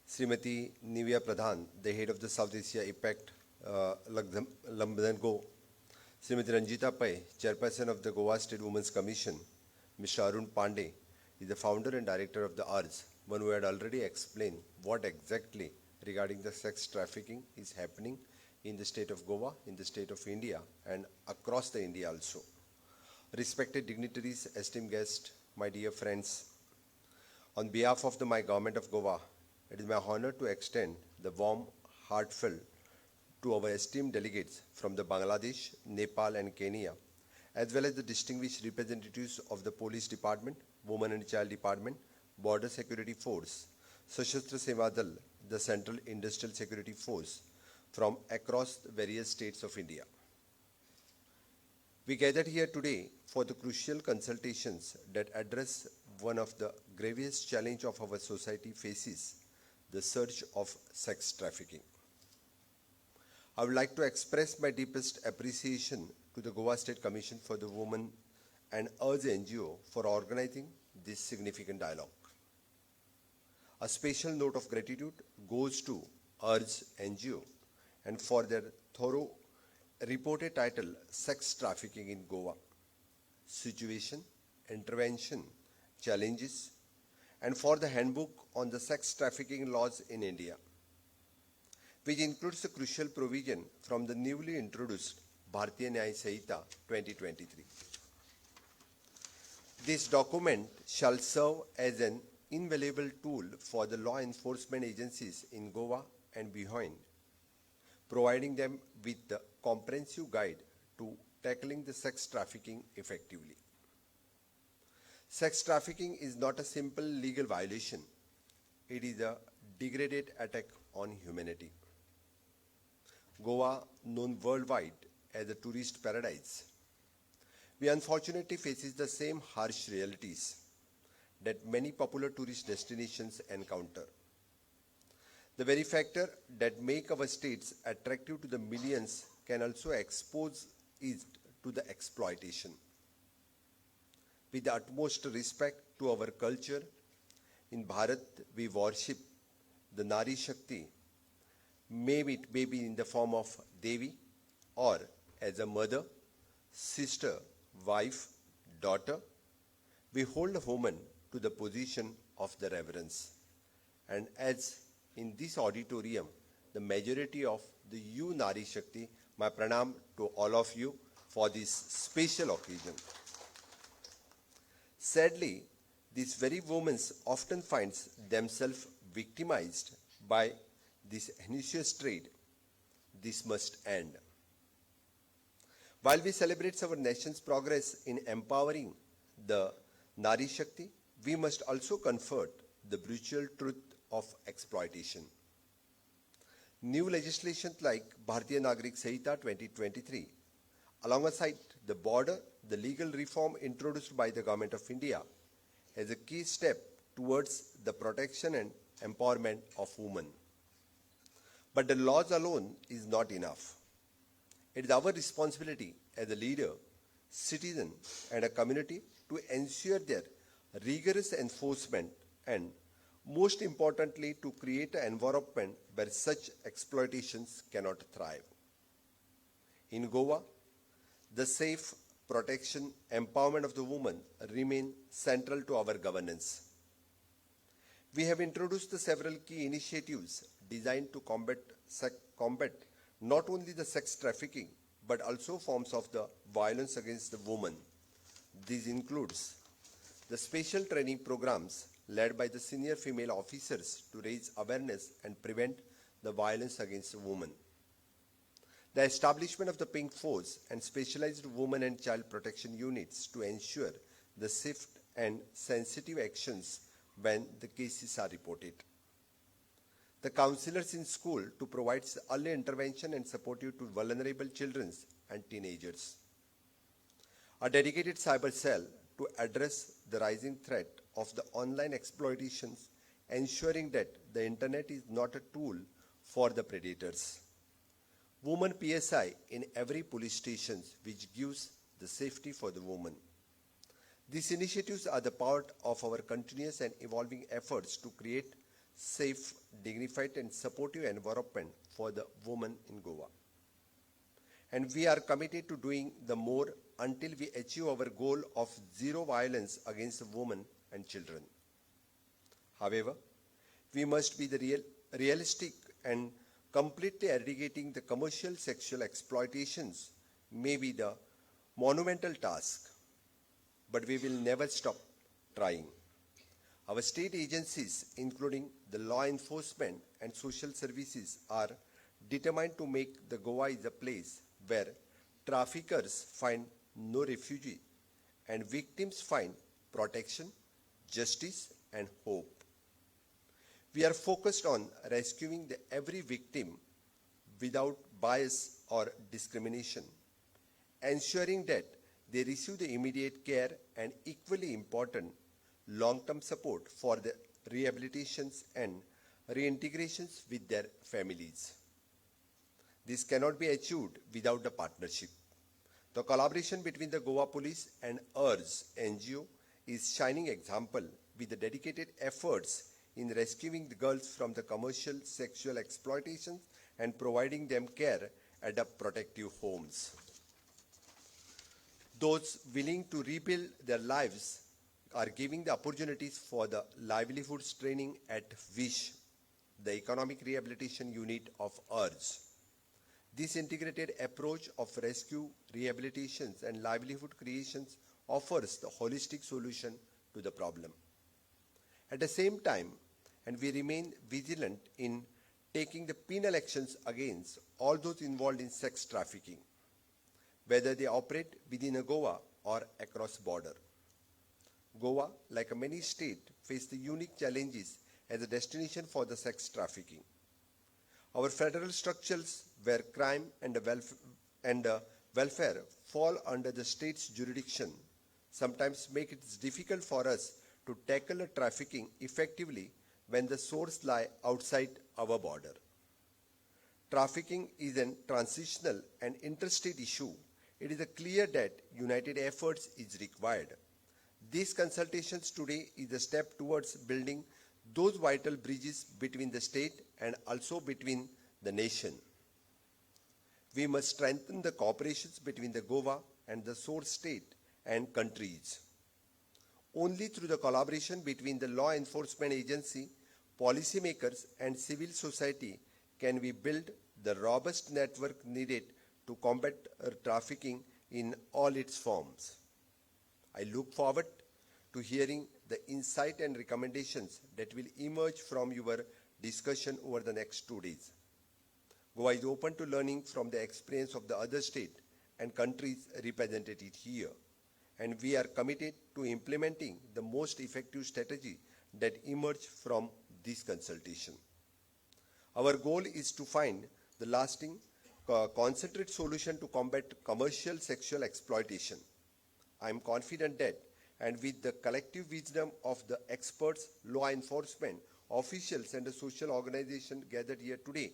Srimati Nivya Pradhan, the head of the South Asia IPACT Luxembourg, Srimati Ranjita Pai, chairperson of the Goa State Women's Commission, Mr. Arun Pandey is the founder and director of the ARS, one who had already explained what exactly regarding the sex trafficking is happening in the state of Goa, in the state of India, and across the India also. Respected dignitaries, esteemed guests, my dear friends, on behalf of my government of Goa, it is my honor to extend the warm, heartfelt to our esteemed delegates from the Bangladesh, Nepal and Kenya, as well as the distinguished representatives of the Police Department, Women and Child Department, Border Security Force, Sashastra Seva Dal, the Central Industrial Security Force, from across the various states of India. We gathered here today for the crucial consultations that address one of the gravest challenges of our society faces, the surge of sex trafficking. I would like to express my deepest appreciation to the Goa State Commission for the Women and urge NGO for organizing this significant dialogue. A special note of gratitude goes to URGE NGO and for their thorough reported title, Sex Trafficking in Goa, Situation, Intervention, Challenges, and for the handbook on the sex trafficking laws in India, which includes a crucial provision from the newly introduced Bharatiya Nyaya Sanhita 2023. This document shall serve as an invaluable tool for the law enforcement agencies in Goa and beyond, providing them with the comprehensive guide to tackling the sex trafficking effectively. Sex trafficking is not a simple legal violation. It is a degraded attack on humanity. Goa, known worldwide as a tourist paradise, we unfortunately faces the same harsh realities that many popular tourist destinations encounter. The very factor that make our states attractive to the millions can also expose it to the exploitation. With the utmost respect to our culture, in Bharat we worship the Nari Shakti, maybe it may be in the form of Devi or as a mother, sister, wife, daughter. We hold a woman to the position of the reverence. And as in this auditorium, the majority of the you Nari Shakti, my pranam to all of you for this special occasion. Sadly, these very women often find themselves victimized by this heinous trade. This must end. While we celebrate our nation's progress in empowering the Nari Shakti, we must also confront the brutal truth of exploitation. New legislation like Bharatiya Nagarik Sanhita 2023, alongside the legal reform introduced by the Government of India, as a key step towards the protection and empowerment of women. But the laws alone is not enough. It is our responsibility as a leader, citizen, and a community to ensure their rigorous enforcement and, most importantly, to create an environment where such exploitations cannot thrive. In Goa, the safe protection, empowerment of the woman remain central to our governance. We have introduced several key initiatives designed to combat not only the sex trafficking, but also forms of the violence against the woman. This includes the special training programs led by the senior female officers to raise awareness and prevent the violence against women. The establishment of the Pink Force and specialized women and child protection units to ensure the swift and sensitive actions when the cases are reported. The counselors in school to provide early intervention and support to vulnerable children and teenagers. A dedicated cyber cell to address the rising threat of the online exploitations, ensuring that the internet is not a tool for the predators. Women PSI in every police station, which gives the safety for the woman. These initiatives are the part of our continuous and evolving efforts to create safe, dignified and supportive environment for the women in Goa. And we are committed to doing the more until we achieve our goal of zero violence against women and children. However, we must be realistic and completely eradicating the commercial sexual exploitations may be the monumental task, but we will never stop trying. Our state agencies, including the law enforcement and social services, are determined to make the Goa is a place where traffickers find no refuge and victims find protection, justice, and hope. We are focused on rescuing every victim without bias or discrimination, ensuring that they receive the immediate care and, equally important, long-term support for the rehabilitations and reintegrations with their families. This cannot be achieved without the partnership. The collaboration between the Goa Police and URS NGO is shining example with the dedicated efforts in rescuing the girls from the commercial sexual exploitation and providing them care at the protective homes. Those willing to rebuild their lives are giving the opportunities for the livelihoods training at WISH, the Economic Rehabilitation Unit of URS. This integrated approach of rescue, rehabilitations, and livelihood creations offers the holistic solution to the problem. At the same time, and we remain vigilant in taking the penal actions against all those involved in sex trafficking, whether they operate within a Goa or across border. Goa, like many states, faces the unique challenges as a destination for the sex trafficking. Our federal structures where crime and welfare fall under the state's jurisdiction sometimes make it difficult for us to tackle trafficking effectively when the source lies outside our border. Trafficking is a transitional and interstate issue. It is clear that united efforts is required. These consultations today is a step towards building those vital bridges between the state and also between the nation. We must strengthen the cooperations between the Goa and the source state and countries. Only through the collaboration between the law enforcement agency, policymakers, and civil society can we build the robust network needed to combat trafficking in all its forms. I look forward to hearing the insight and recommendations that will emerge from your discussion over the next 2 days. Goa is open to learning from the experience of the other states and countries represented here, and we are committed to implementing the most effective strategy that emerge from this consultation. Our goal is to find the lasting, concentrated solution to combat commercial sexual exploitation. I am confident that, and with the collective wisdom of the experts, law enforcement officials, and the social organization gathered here today,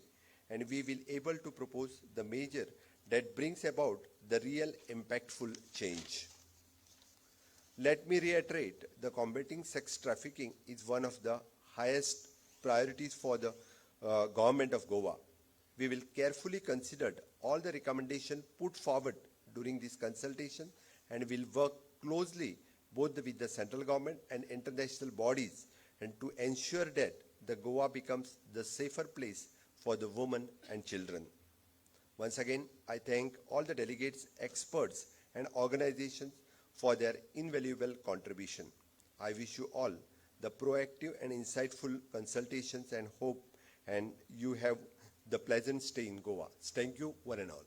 and we will able to propose the measure that brings about the real impactful change. Let me reiterate, the combating sex trafficking is one of the highest priorities for the government of Goa. We will carefully consider all the recommendations put forward during this consultation and will work closely both with the central government and international bodies and to ensure that the Goa becomes the safer place for the women and children. Once again, I thank all the delegates, experts, and organizations for their invaluable contribution. I wish you all the proactive and insightful consultations and hope and you have the pleasant stay in Goa. Thank you, one and all.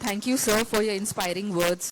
Thank you, sir, for your inspiring words.